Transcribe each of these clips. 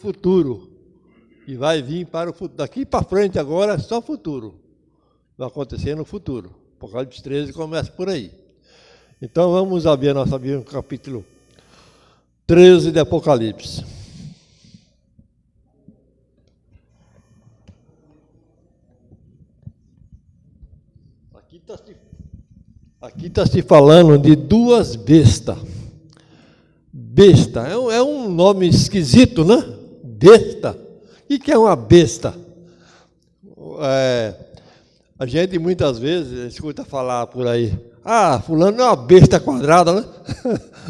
futuro. E vai vir para o futuro. Daqui para frente agora é só futuro. Vai acontecer no futuro. Apocalipse 13 começa por aí. Então vamos abrir a nossa Bíblia no capítulo 13 de Apocalipse. Aqui está se falando de duas bestas. Besta, é um nome esquisito, né? Besta. O que é uma besta? A gente muitas vezes escuta falar por aí, fulano é uma besta quadrada, né?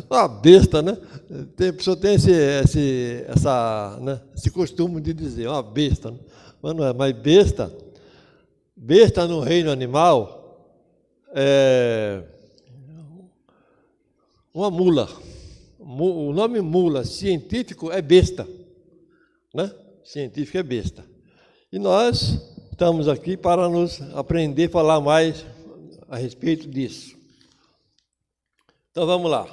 Uma besta, né? A pessoa tem esse costume de dizer, uma besta. Né? Mas não é, mas besta no reino animal é uma mula. O nome mula científico é besta, né? Científico é besta. E nós estamos aqui para nos aprender a falar mais a respeito disso. Então vamos lá.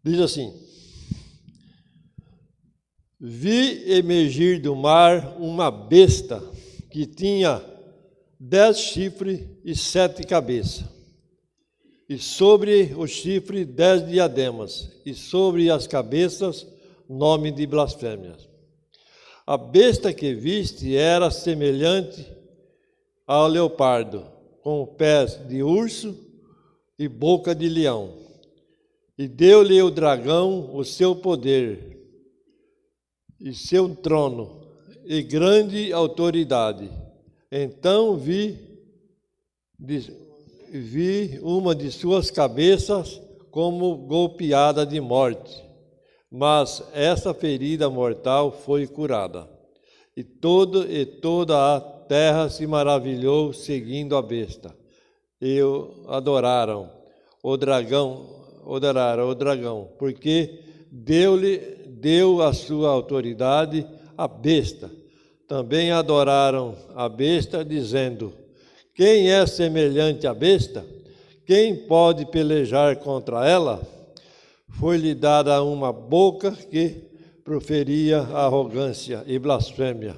Diz assim: vi emergir do mar uma besta que tinha 10 chifres e 7 cabeças, e sobre os chifres 10 diademas, e sobre as cabeças nome de blasfêmias. A besta que viste era semelhante ao leopardo, com pés de urso e boca de leão. E deu-lhe o dragão o seu poder, e seu trono, e grande autoridade. Então vi uma de suas cabeças como golpeada de morte, mas essa ferida mortal foi curada. E toda a terra se maravilhou seguindo a besta. E adoraram o dragão, porque deu a sua autoridade à besta. Também adoraram a besta, dizendo: quem é semelhante à besta? Quem pode pelejar contra ela? Foi-lhe dada uma boca que proferia arrogância e blasfêmia,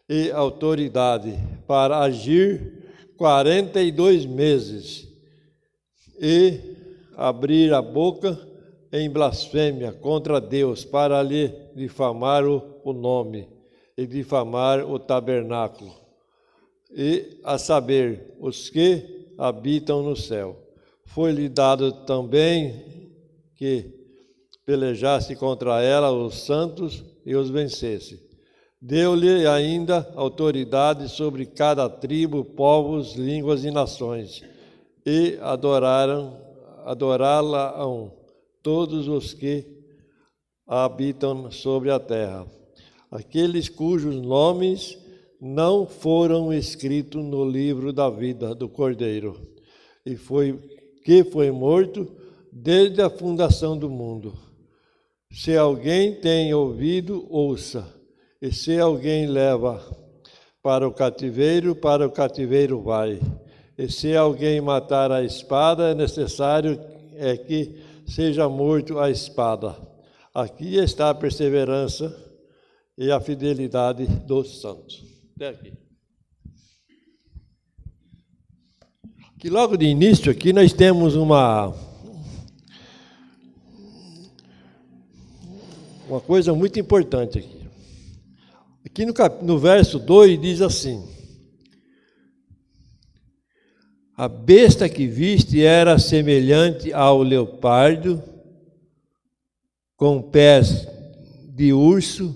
e autoridade para agir 42 meses, e abrir a boca em blasfêmia contra Deus, para lhe difamar o nome, e difamar o tabernáculo, e a saber, os que habitam no céu. Foi-lhe dado também que pelejasse contra ela os santos e os vencesse. Deu-lhe ainda autoridade sobre cada tribo, povos, línguas e nações, e adorá-la-ão todos os que habitam sobre a terra, aqueles cujos nomes não foram escritos no livro da vida do Cordeiro, que foi morto desde a fundação do mundo. Se alguém tem ouvido, ouça, e se alguém leva para o cativeiro vai. E se alguém matar a espada, é necessário que seja morto a espada. Aqui está a perseverança e a fidelidade dos santos. Até aqui. Que logo de início aqui nós temos uma coisa muito importante aqui. Aqui no verso 2 diz assim: a besta que viste era semelhante ao leopardo, com pés de urso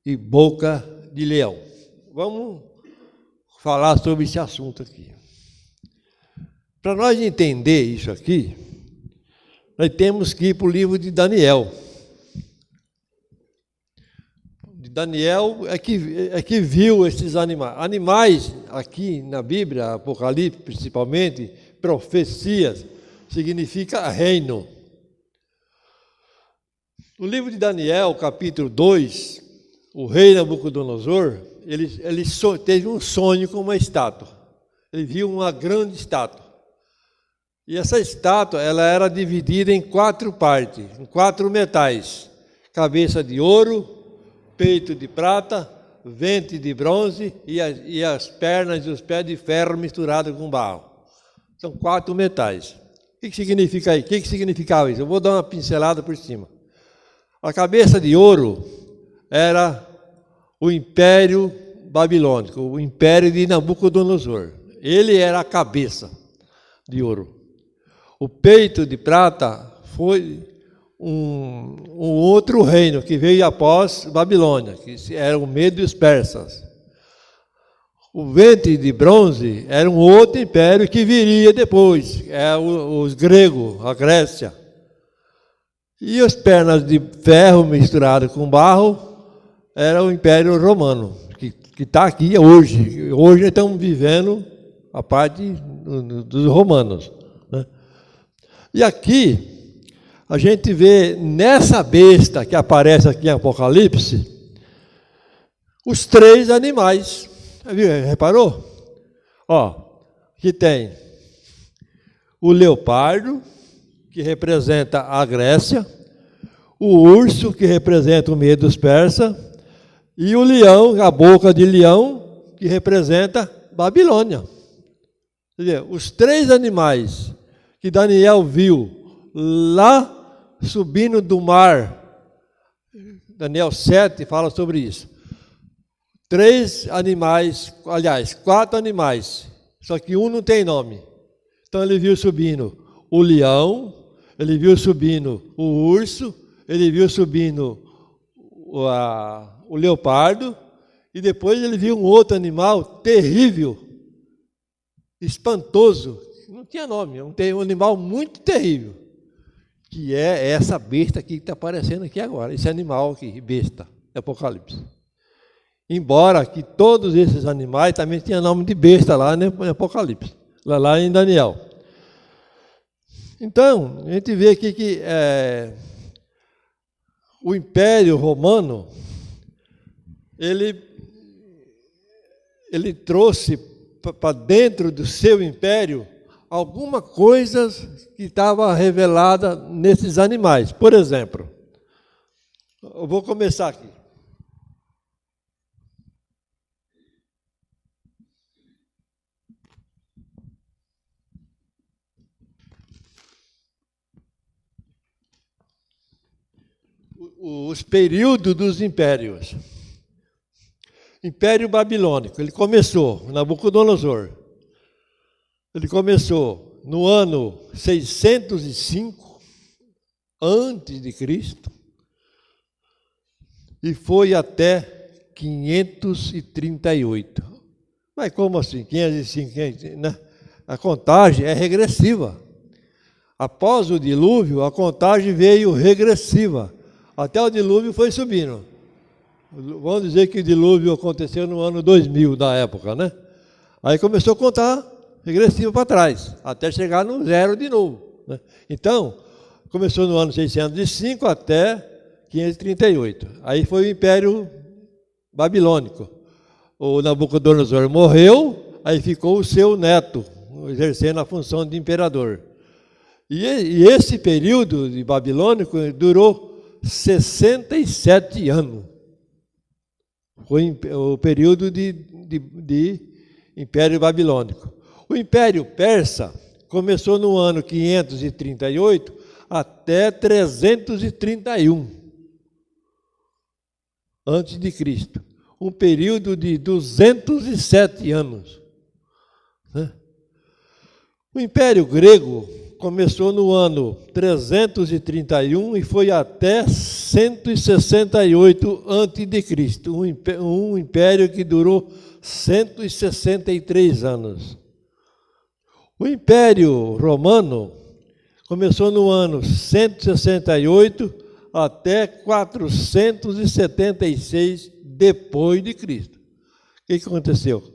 e boca de leão. Vamos falar sobre esse assunto aqui. Para nós entender isso aqui, nós temos que ir para o livro de Daniel. Daniel é que viu esses animais. Animais, aqui na Bíblia, Apocalipse principalmente, profecias, significa reino. No livro de Daniel, capítulo 2, o rei Nabucodonosor, ele teve um sonho com uma estátua. Ele viu uma grande estátua. E essa estátua, ela era dividida em 4 partes, em 4 metais: cabeça de ouro, peito de prata, ventre de bronze e as pernas e os pés de ferro misturados com barro. São 4 metais. O que significa aí? O que significava isso? Eu vou dar uma pincelada por cima. A cabeça de ouro era o Império Babilônico, o Império de Nabucodonosor. Ele era a cabeça de ouro. O peito de prata foi um outro reino que veio após Babilônia, que era o Medo e os persas. O ventre de bronze era um outro império que viria depois, os gregos, a Grécia. E as pernas de ferro misturadas com barro era o Império Romano, que está aqui hoje. Hoje nós estamos vivendo a parte dos romanos, né? E aqui a gente vê nessa besta que aparece aqui em Apocalipse os 3 animais. Reparou? Ó, aqui tem o leopardo, que representa a Grécia, o urso, que representa o medo dos persas, e o leão, a boca de leão, que representa Babilônia. Quer dizer, os 3 animais que Daniel viu lá subindo do mar, Daniel 7 fala sobre isso. 3 animais, aliás, 4 animais, só que um não tem nome. Então ele viu subindo o leão, ele viu subindo o urso, ele viu subindo o leopardo, e depois ele viu um outro animal terrível, espantoso, não tinha nome, um animal muito terrível, que é essa besta aqui que está aparecendo aqui agora, esse animal aqui, besta, Apocalipse. Embora que todos esses animais também tinham nome de besta lá no Apocalipse, lá em Daniel. Então, a gente vê aqui que o Império Romano, ele trouxe para dentro do seu império alguma coisa que estava revelada nesses animais. Por exemplo, eu vou começar aqui. Os períodos dos impérios. Império Babilônico, ele começou, Nabucodonosor, ele começou no ano 605 antes de Cristo e foi até 538. Mas como assim? 505, né? A contagem é regressiva. Após o dilúvio, a contagem veio regressiva. Até o dilúvio foi subindo. Vamos dizer que o dilúvio aconteceu no ano 2000 da época, né? Aí começou a contar regressivo para trás, até chegar no 0 de novo, né? Então, começou no ano 605 até 538. Aí foi o Império Babilônico. O Nabucodonosor morreu, aí ficou o seu neto, exercendo a função de imperador. E esse período de babilônico durou 67 anos. Foi o período de Império Babilônico. O Império Persa começou no ano 538 até 331 antes de Cristo. Um período de 207 anos. Né? O Império Grego começou no ano 331 e foi até 168 a.C., um império que durou 163 anos. O Império Romano começou no ano 168 até 476 depois de Cristo. O que aconteceu?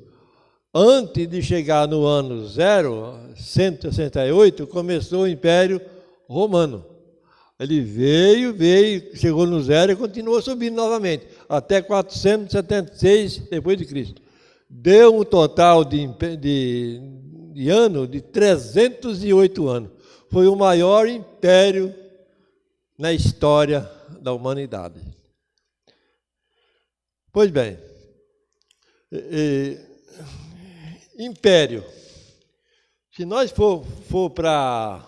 Antes de chegar no ano 168, começou o Império Romano. Ele veio, chegou no 0 e continuou subindo novamente, até 476 depois de Cristo. Deu um total de de 308 anos. Foi o maior império na história da humanidade. Pois bem, império. Se nós for para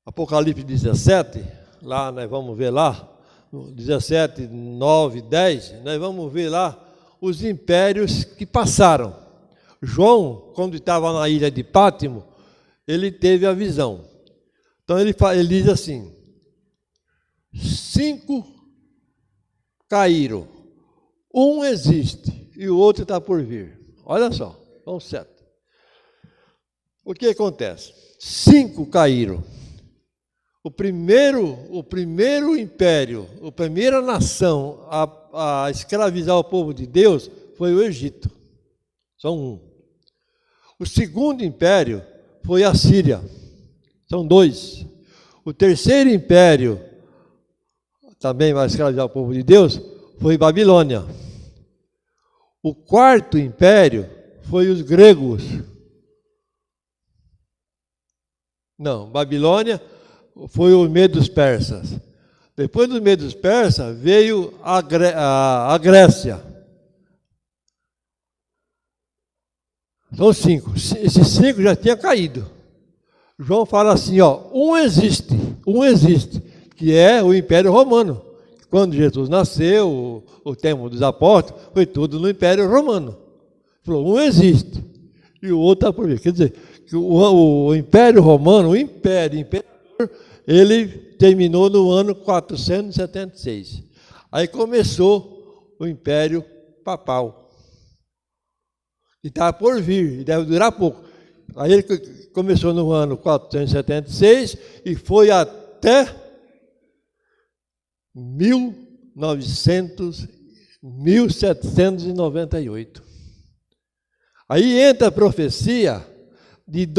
Apocalipse 17, lá nós vamos ver lá, 17, 9, 10, nós vamos ver lá os impérios que passaram. João, quando estava na ilha de Pátimo, ele teve a visão. Então ele diz assim: 5 caíram, um existe e o outro está por vir. Olha só, são 7. O que acontece? 5 caíram. O primeiro império, a primeira nação a escravizar o povo de Deus foi o Egito. São 1. O segundo império foi a Síria. São 2. O terceiro império, também vai escravizar o povo de Deus, foi Babilônia. O quarto império foi os gregos. Não, Babilônia foi o Medos Persas. Depois dos Medos Persas veio a Grécia. São 5. Esses 5 já tinham caído. João fala assim, um existe, que é o Império Romano. Quando Jesus nasceu, o tempo dos apóstolos, foi tudo no Império Romano. Falou, um existe, e o outro está por vir. Quer dizer, que o Império Romano, o imperador, ele terminou no ano 476. Aí começou o Império Papal. E está por vir, e deve durar pouco. Aí ele começou no ano 476 e foi até 1798. Aí entra a profecia de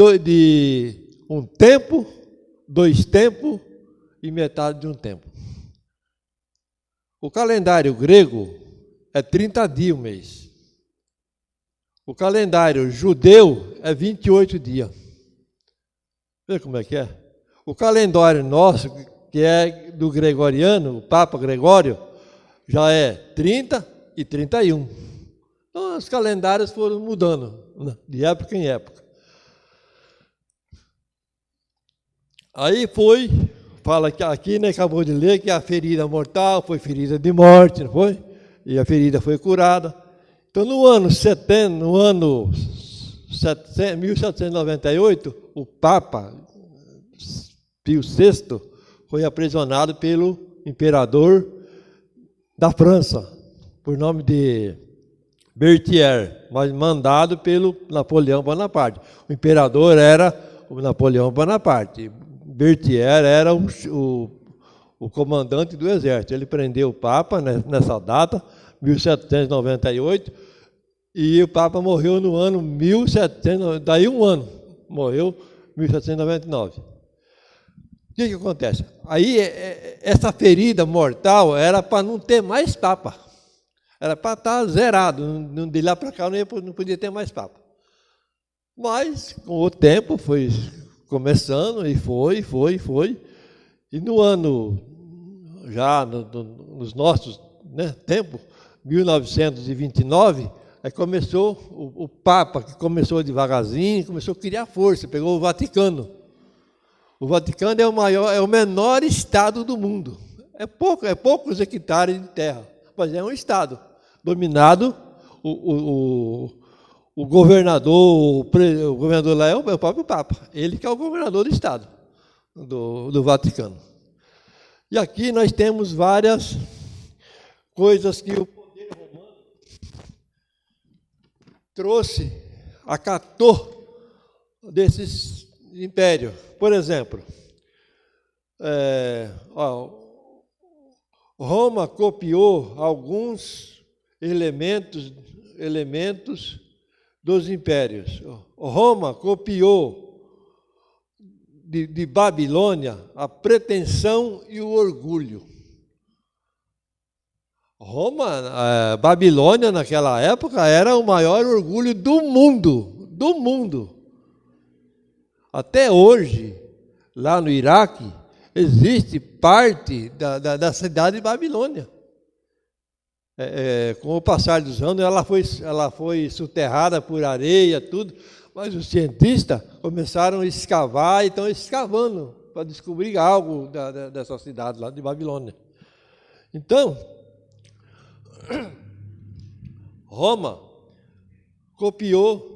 um tempo, 2 tempos e metade de um tempo. O calendário grego é 30 dias o mês. O calendário judeu é 28 dias. Vê como é que é? O calendário nosso, que é do gregoriano, o Papa Gregório, já é 30 e 31. Então, os calendários foram mudando, de época em época. Aí fala que aqui, né, acabou de ler, que a ferida mortal foi ferida de morte, não foi? E a ferida foi curada. Então, no ano 1798, o Papa Pio VI foi aprisionado pelo imperador da França, por nome de Berthier, mas mandado pelo Napoleão Bonaparte. O imperador era o Napoleão Bonaparte. Berthier era o comandante do exército. Ele prendeu o Papa nessa data, 1798, e o Papa morreu no ano 1700, daí um ano, morreu 1799. O que acontece? Aí, essa ferida mortal era para não ter mais Papa. Era para estar zerado, de lá para cá não podia ter mais Papa. Mas, com o tempo, foi começando, e foi. E no ano, já nos nossos tempos, 1929, aí começou o Papa, que começou devagarzinho, começou a criar força, pegou o Vaticano. O Vaticano é o menor estado do mundo. É poucos hectares de terra, mas é um estado dominado. O governador lá é o próprio Papa. Ele que é o governador do estado do Vaticano. E aqui nós temos várias coisas que o poder romano acatou desses impérios. Por exemplo, Roma copiou alguns elementos dos impérios. Roma copiou de Babilônia a pretensão e o orgulho. Babilônia naquela época era o maior orgulho do mundo. do mundo. Até hoje, lá no Iraque, existe parte da cidade de Babilônia. Com o passar dos anos, ela foi soterrada por areia, tudo, mas os cientistas começaram a escavar e estão escavando para descobrir algo dessa cidade lá de Babilônia. Então, Roma copiou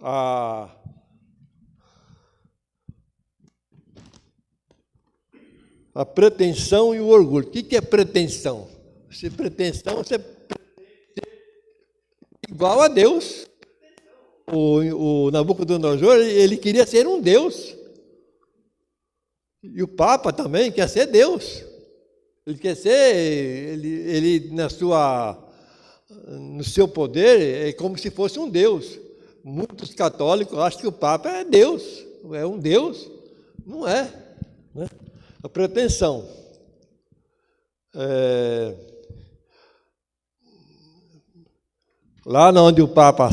a pretensão e o orgulho. O que é pretensão? Pretensão, você igual a Deus. O Nabucodonosor, ele queria ser um Deus. E o Papa também quer ser Deus. Ele quer ser, ele no seu poder, é como se fosse um Deus. Muitos católicos acham que o Papa é Deus. É um Deus. Não é, né? A pretensão. Lá onde o Papa,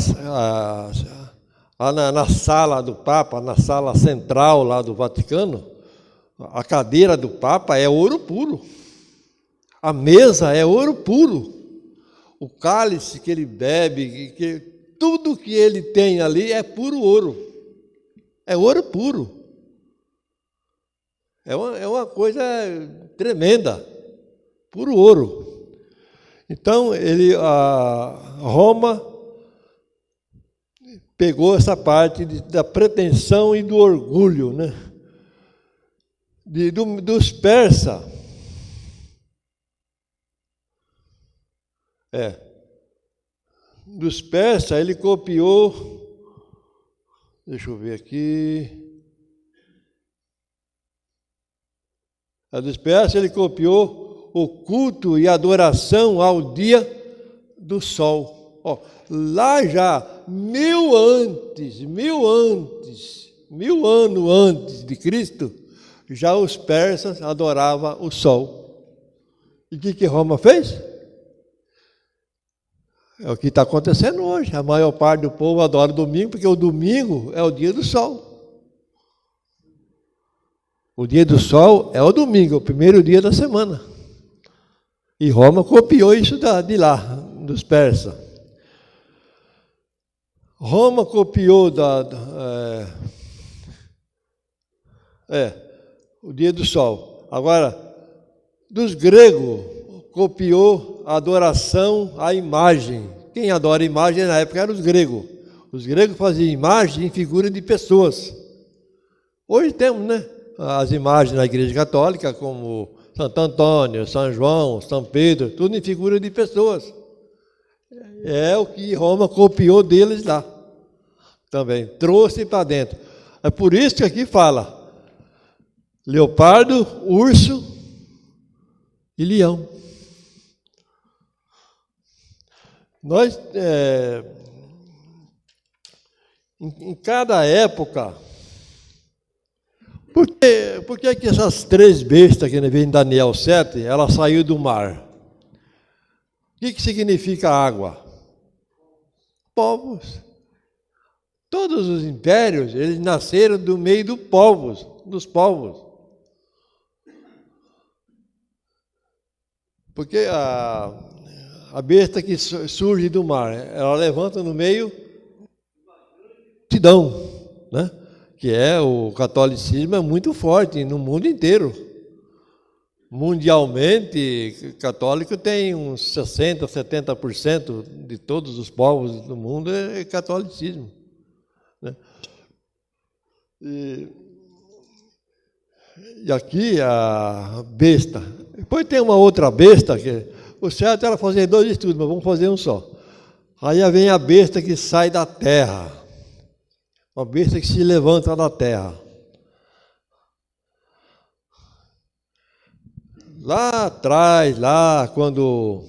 lá na sala do Papa, na sala central lá do Vaticano, a cadeira do Papa é ouro puro. A mesa é ouro puro. O cálice que ele bebe, tudo que ele tem ali é puro ouro. É ouro puro. É uma coisa tremenda. Puro ouro. Então, Roma pegou essa parte da pretensão e do orgulho, né? Dos persas. Dos persas, ele copiou, deixa eu ver aqui. Dos persas, ele copiou o culto e adoração ao dia do sol. Lá já, 1000 anos antes de Cristo, já os persas adoravam o sol. E o que Roma fez? É o que está acontecendo hoje. A maior parte do povo adora o domingo, porque o domingo é o dia do sol. O dia do sol é o domingo, o primeiro dia da semana. E Roma copiou isso de lá, dos persas. Roma copiou o dia do sol. Agora, dos gregos, copiou a adoração à imagem. Quem adora imagem na época eram os gregos. Os gregos faziam imagem em figura de pessoas. Hoje temos, né? As imagens na Igreja Católica, como Santo Antônio, São João, São Pedro, tudo em figura de pessoas. É o que Roma copiou deles lá. Também trouxe para dentro. É por isso que aqui fala leopardo, urso e leão. Nós, em cada época, por que essas 3 bestas que vem em Daniel 7, ela saiu do mar? O que significa água? Povos. Todos os impérios, eles nasceram do meio dos povos. Porque a besta que surge do mar, ela levanta no meio multidão, né? Que o catolicismo é muito forte no mundo inteiro. Mundialmente, católico tem uns 60%, 70% de todos os povos do mundo é catolicismo, né? E aqui a besta. Depois tem uma outra besta, que o certo era fazer 2 estudos, mas vamos fazer um só. Aí vem a besta que sai da terra. Uma besta que se levanta da terra. Lá atrás, quando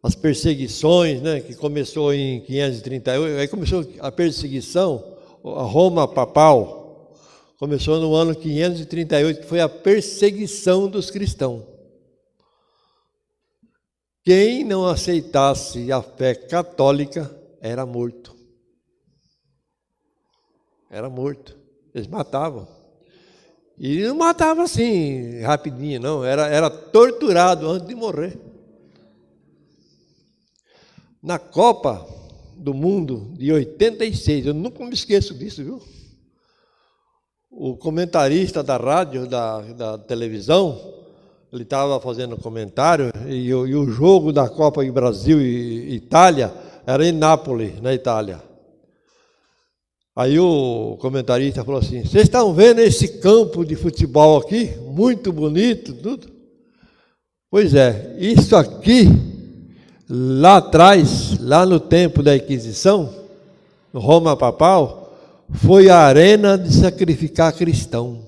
as perseguições, né, que começou em 538, aí começou a perseguição, a Roma papal, começou no ano 538, que foi a perseguição dos cristãos. Quem não aceitasse a fé católica era morto. era morto. Eles matavam. E não matavam assim, rapidinho, não. Era torturado antes de morrer. Na Copa do Mundo de 86, eu nunca me esqueço disso, viu? O comentarista da rádio, da televisão, ele estava fazendo comentário, e o jogo da Copa de Brasil e Itália era em Nápoles, na Itália. Aí o comentarista falou assim: vocês estão vendo esse campo de futebol aqui? Muito bonito, tudo. Pois é, isso aqui, lá atrás, lá no tempo da Inquisição, no Roma Papal, foi a arena de sacrificar cristão.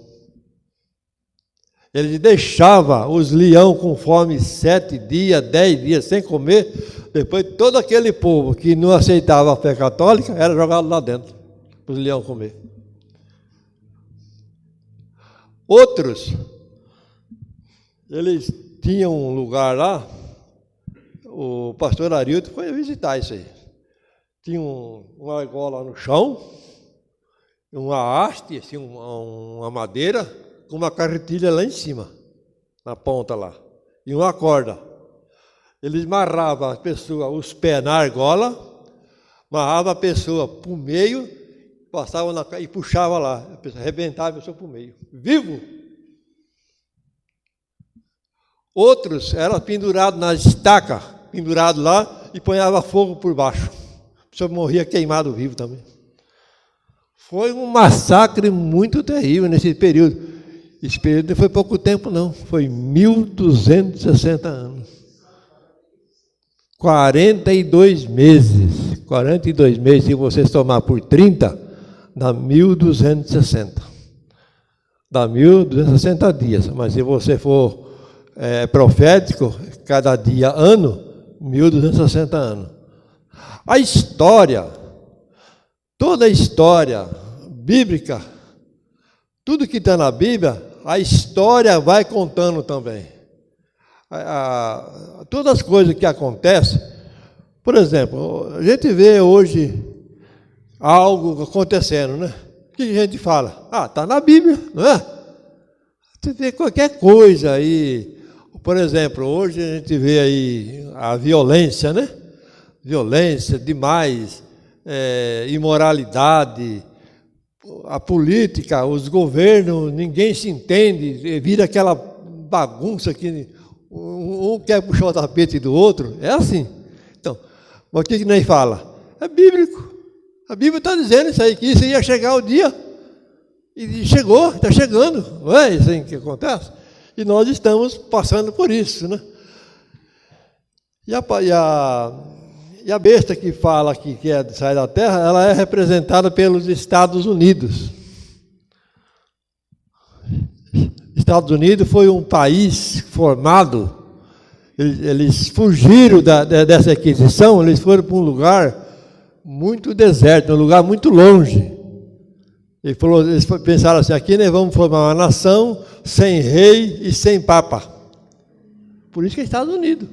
Ele deixava os leão com fome 7 dias, 10 dias sem comer. Depois todo aquele povo que não aceitava a fé católica era jogado lá dentro, para os leão comer. Outros, eles tinham um lugar lá, o pastor Arilton foi visitar isso aí. Tinha uma argola no chão, uma haste, assim, uma madeira, com uma carretilha lá em cima, na ponta lá, e uma corda. Eles amarravam a pessoa, os pés na argola, amarravam a pessoa para o meio, passavam e puxava lá, a pessoa arrebentava a pessoa para o meio, vivo. Outros eram pendurados na estaca, pendurados lá, e ponhava fogo por baixo. A pessoa morria queimado vivo também. Foi um massacre muito terrível nesse período. Esse período não foi pouco tempo, não. Foi 1260 anos. 42 meses. 42 meses, se você somar por 30, dá 1260. Dá 1260 dias. Mas se você for profético, cada dia ano, 1260 anos. A história, toda a história bíblica, tudo que está na Bíblia, a história vai contando também. Todas as coisas que acontecem, por exemplo, a gente vê hoje algo acontecendo, né? O que a gente fala? Está na Bíblia, não é? Você vê qualquer coisa aí. Por exemplo, hoje a gente vê aí a violência, né? Violência demais, imoralidade, a política, os governos, ninguém se entende, vira aquela bagunça que um quer puxar o tapete do outro, é assim. Então, mas o que nem fala? É bíblico. A Bíblia está dizendo isso aí, que isso ia chegar o dia, e chegou, está chegando, não é isso aí que acontece? E nós estamos passando por isso, né? E a besta que fala aqui que é de sair da terra, ela é representada pelos Estados Unidos. Estados Unidos foi um país formado, eles fugiram dessa aquisição, eles foram para um lugar muito deserto, um lugar muito longe. Eles pensaram assim: aqui nós vamos formar uma nação sem rei e sem papa. Por isso que é Estados Unidos.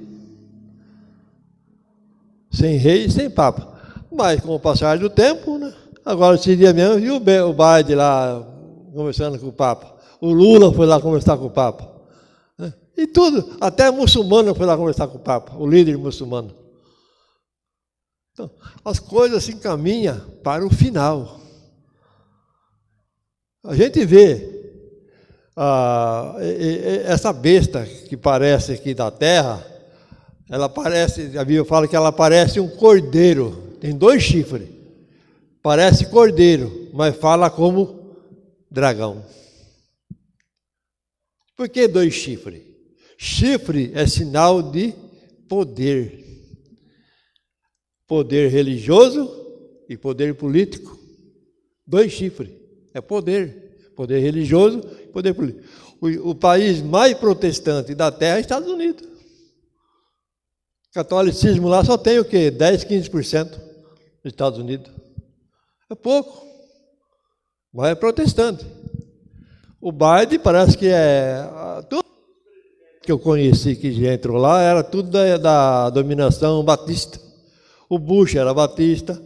Sem rei e sem papa. Mas com o passar do tempo, né? Agora esse dia mesmo, viu o Biden lá conversando com o Papa. O Lula foi lá conversar com o Papa. Né? E tudo, até muçulmano foi lá conversar com o Papa, o líder muçulmano. Então, as coisas se encaminham para o final. A gente vê essa besta que parece aqui da terra. Ela parece, a Bíblia fala que ela parece um cordeiro, tem 2 chifres, parece cordeiro, mas fala como dragão. Por que 2 chifres? Chifre é sinal de poder, poder religioso e poder político. 2 chifres, é poder, poder religioso e poder político. O país mais protestante da terra é Estados Unidos. Catolicismo lá só tem o quê? 10, 15% nos Estados Unidos. É pouco. Mas é protestante. O Biden parece que tudo que eu conheci que já entrou lá era tudo da dominação batista. O Bush era batista,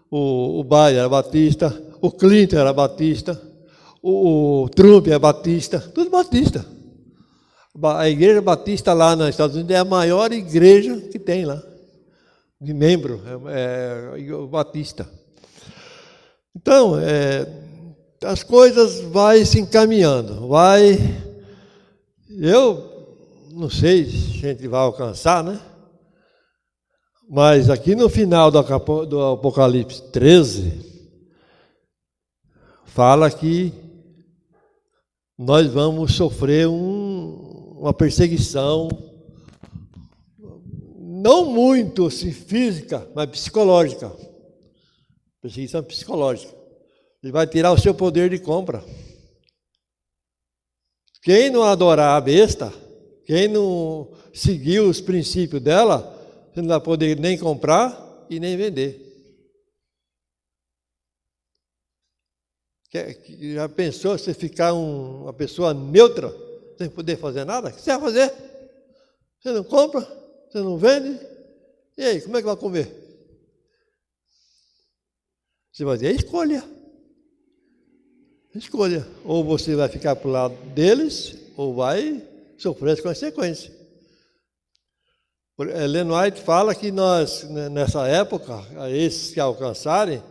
o Biden era batista, o Clinton era batista, o Trump é batista, tudo batista. A igreja batista lá nos Estados Unidos é a maior igreja que tem lá, de membro, é batista. Então, as coisas vão se encaminhando, eu não sei se a gente vai alcançar, né? Mas aqui no final do Apocalipse 13, fala que nós vamos sofrer uma perseguição, não muito assim, física, mas psicológica. Perseguição psicológica. Ele vai tirar o seu poder de compra. Quem não adorar a besta, quem não seguir os princípios dela, você não vai poder nem comprar e nem vender. Já pensou você ficar uma pessoa neutra, sem poder fazer nada? O que você vai fazer? Você não compra, você não vende, e aí, como é que vai comer? Você vai dizer, escolha. Escolha. Ou você vai ficar para o lado deles, ou vai sofrer as consequências. Ellen White fala que nós, nessa época, esses que alcançarem,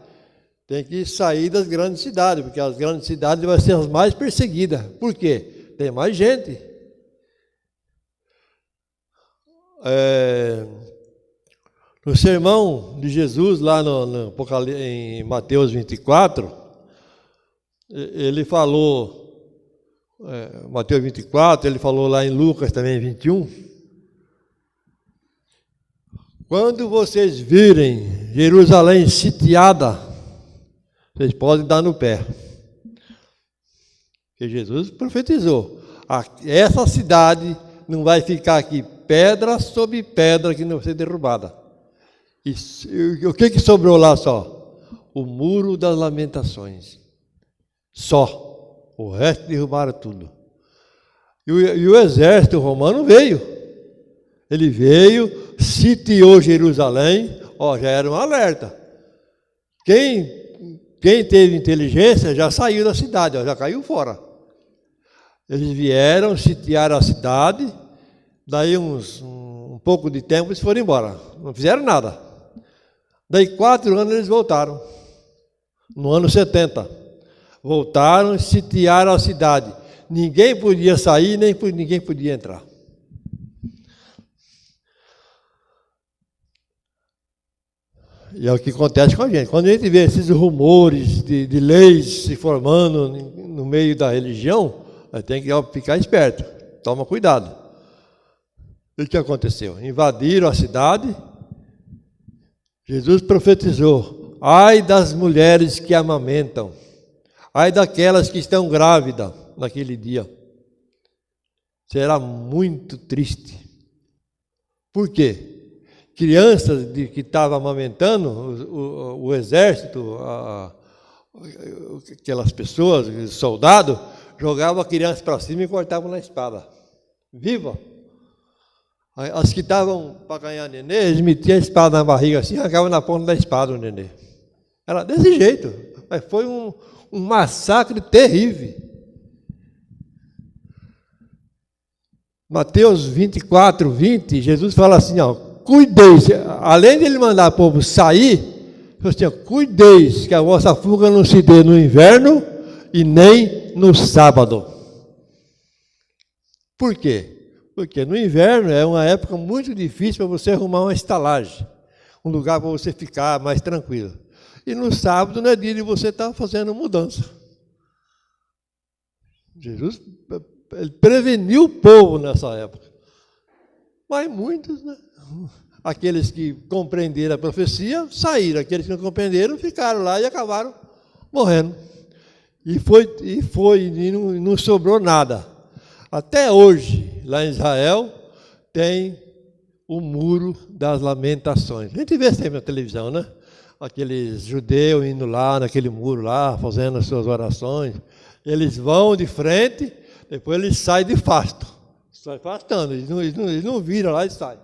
tem que sair das grandes cidades, porque as grandes cidades vão ser as mais perseguidas. Por quê? Tem mais gente. No sermão de Jesus, lá em Mateus 24, ele falou, Mateus 24, ele falou lá em Lucas também 21, quando vocês virem Jerusalém sitiada, vocês podem dar no pé. Porque Jesus profetizou, essa cidade não vai ficar aqui pedra sobre pedra que não vai ser derrubada. E o que sobrou lá só? O muro das lamentações. Só. O resto derrubaram tudo. E o exército romano veio. Ele veio, sitiou Jerusalém, já era um alerta. Quem teve inteligência já saiu da cidade, já caiu fora. Eles vieram, sitiaram a cidade, daí um pouco de tempo eles foram embora, não fizeram nada. Daí 4 anos eles voltaram, no ano 70. Voltaram e sitiaram a cidade. Ninguém podia sair, nem ninguém podia entrar. E é o que acontece com a gente. Quando a gente vê esses rumores de leis se formando no meio da religião, a gente tem que ficar esperto. Toma cuidado. E o que aconteceu? Invadiram a cidade. Jesus profetizou: ai das mulheres que amamentam, ai daquelas que estão grávidas naquele dia. Será muito triste. Por quê? Crianças que estavam amamentando, o exército, aquelas pessoas, os soldados, jogavam a criança para cima e cortavam na espada. Viva! As que estavam para ganhar nenê, eles metiam a espada na barriga assim, arrancavam na ponta da espada o nenê. Era desse jeito. Mas foi um massacre terrível. Mateus 24, 20, Jesus fala assim, cuideis, além de ele mandar o povo sair, assim, cuideis que a vossa fuga não se dê no inverno e nem no sábado. Por quê? Porque no inverno é uma época muito difícil para você arrumar uma estalagem, um lugar para você ficar mais tranquilo. E no sábado não é dia de você estar fazendo mudança. Jesus ele preveniu o povo nessa época. Mas muitos, né? Aqueles que compreenderam a profecia saíram, aqueles que não compreenderam ficaram lá e acabaram morrendo. E não sobrou nada. Até hoje, lá em Israel, tem o Muro das Lamentações. A gente vê sempre na televisão, né? Aqueles judeus indo lá naquele muro lá, fazendo as suas orações. Eles vão de frente, depois eles saem de fasto. Saem afastando, eles não viram lá e saem.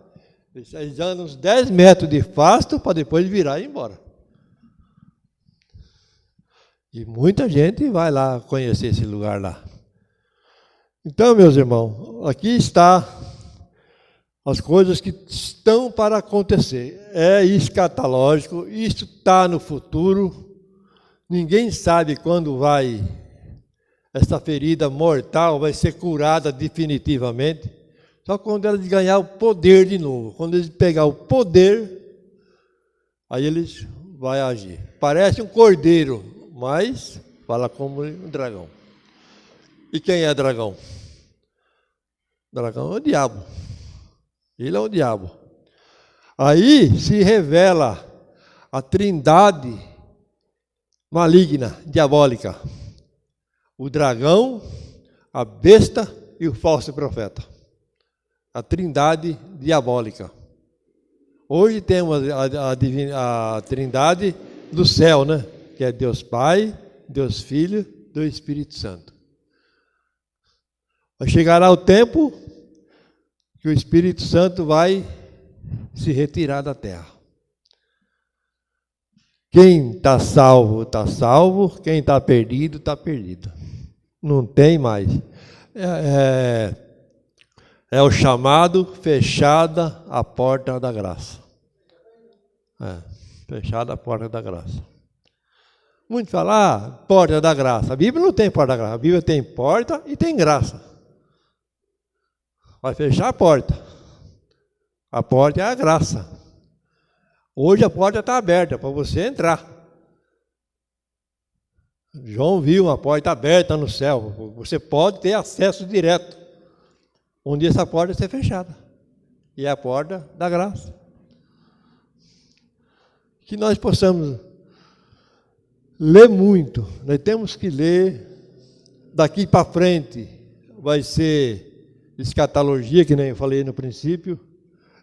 Eles andam uns 10 metros de fasto para depois virar e ir embora. E muita gente vai lá conhecer esse lugar lá. Então, meus irmãos, aqui está as coisas que estão para acontecer. É escatológico, isso está no futuro. Ninguém sabe quando essa ferida mortal vai ser curada definitivamente. Só quando eles ganhar o poder de novo. Quando eles pegar o poder, aí eles vão agir. Parece um cordeiro, mas fala como um dragão. E quem é dragão? Dragão é o diabo. Ele é o diabo. Aí se revela a trindade maligna, diabólica. O dragão, a besta e o falso profeta. A trindade diabólica. Hoje temos a trindade do céu, né? Que é Deus Pai, Deus Filho, Deus Espírito Santo. Mas chegará o tempo que o Espírito Santo vai se retirar da terra. Quem está salvo, está salvo. Quem está perdido, está perdido. Não tem mais. É o chamado fechada a porta da graça. Fechada a porta da graça. Muitos falam, porta da graça. A Bíblia não tem porta da graça. A Bíblia tem porta e tem graça. Vai fechar a porta. A porta é a graça. Hoje a porta está aberta para você entrar. João viu uma porta aberta no céu. Você pode ter acesso direto. Um dia essa porta vai ser fechada. E é a porta da graça. Que nós possamos ler muito. Nós temos que ler. Daqui para frente vai ser escatologia, que nem eu falei no princípio.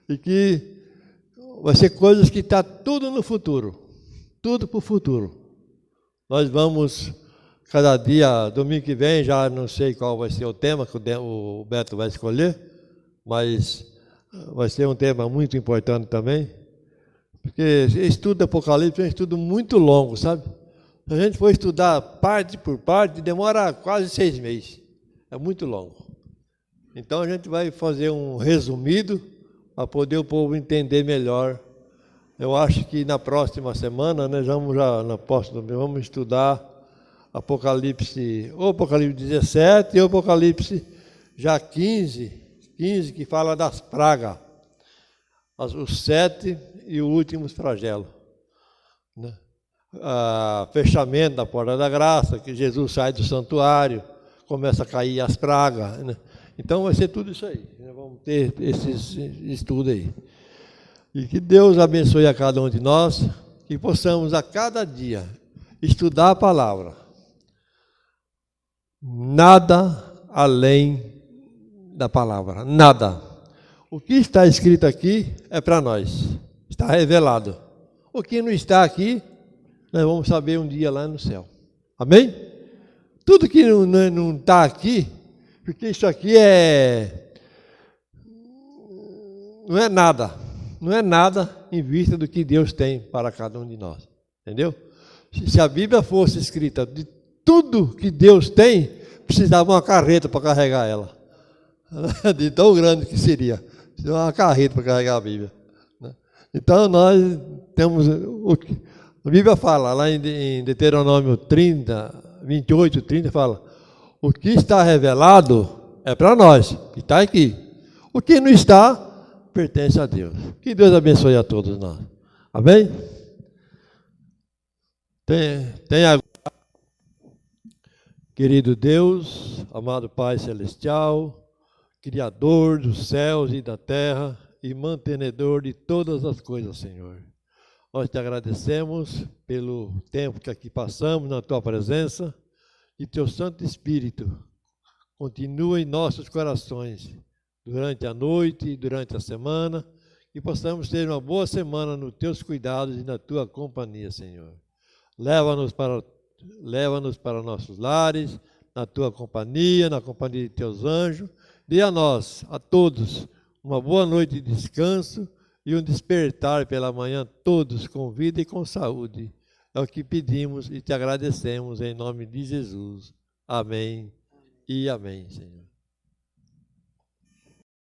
E que vai ser coisas que está tudo no futuro. Tudo para o futuro. Nós vamos, cada dia, domingo que vem, já não sei qual vai ser o tema que o Beto vai escolher, mas vai ser um tema muito importante também, porque estudo do Apocalipse é um estudo muito longo, sabe? Se a gente for estudar parte por parte, demora quase 6 meses. É muito longo. Então a gente vai fazer um resumido, para poder o povo entender melhor. Eu acho que na próxima semana, nós vamos estudar Apocalipse, o Apocalipse 17 e o Apocalipse já 15, que fala das pragas, os 7 e o último flagelo. Né? Fechamento da porta da graça, que Jesus sai do santuário, começa a cair as pragas. Né? Então vai ser tudo isso aí. Nós vamos ter esses estudos aí. E que Deus abençoe a cada um de nós, que possamos a cada dia estudar a palavra. Nada além da palavra, nada. O que está escrito aqui é para nós, está revelado. O que não está aqui, nós vamos saber um dia lá no céu. Amém? Tudo que não está aqui, porque isso aqui não é nada. Não é nada em vista do que Deus tem para cada um de nós. Entendeu? Se a Bíblia fosse escrita de tudo que Deus tem, precisava uma carreta para carregar ela. De tão grande que seria. Precisava uma carreta para carregar a Bíblia. Então nós temos... A Bíblia fala, lá em Deuteronômio 28, 30, fala: o que está revelado é para nós, que está aqui. O que não está, pertence a Deus. Que Deus abençoe a todos nós. Amém? Querido Deus, amado Pai Celestial, Criador dos céus e da terra e mantenedor de todas as coisas, Senhor. Nós te agradecemos pelo tempo que aqui passamos na Tua presença e Teu Santo Espírito continua em nossos corações durante a noite e durante a semana, que possamos ter uma boa semana nos Teus cuidados e na Tua companhia, Senhor. Leva-nos para nossos lares, na Tua companhia, na companhia de Teus anjos. Dê a nós, a todos, uma boa noite de descanso e um despertar pela manhã, todos com vida e com saúde. É o que pedimos e te agradecemos em nome de Jesus. Amém e amém, Senhor.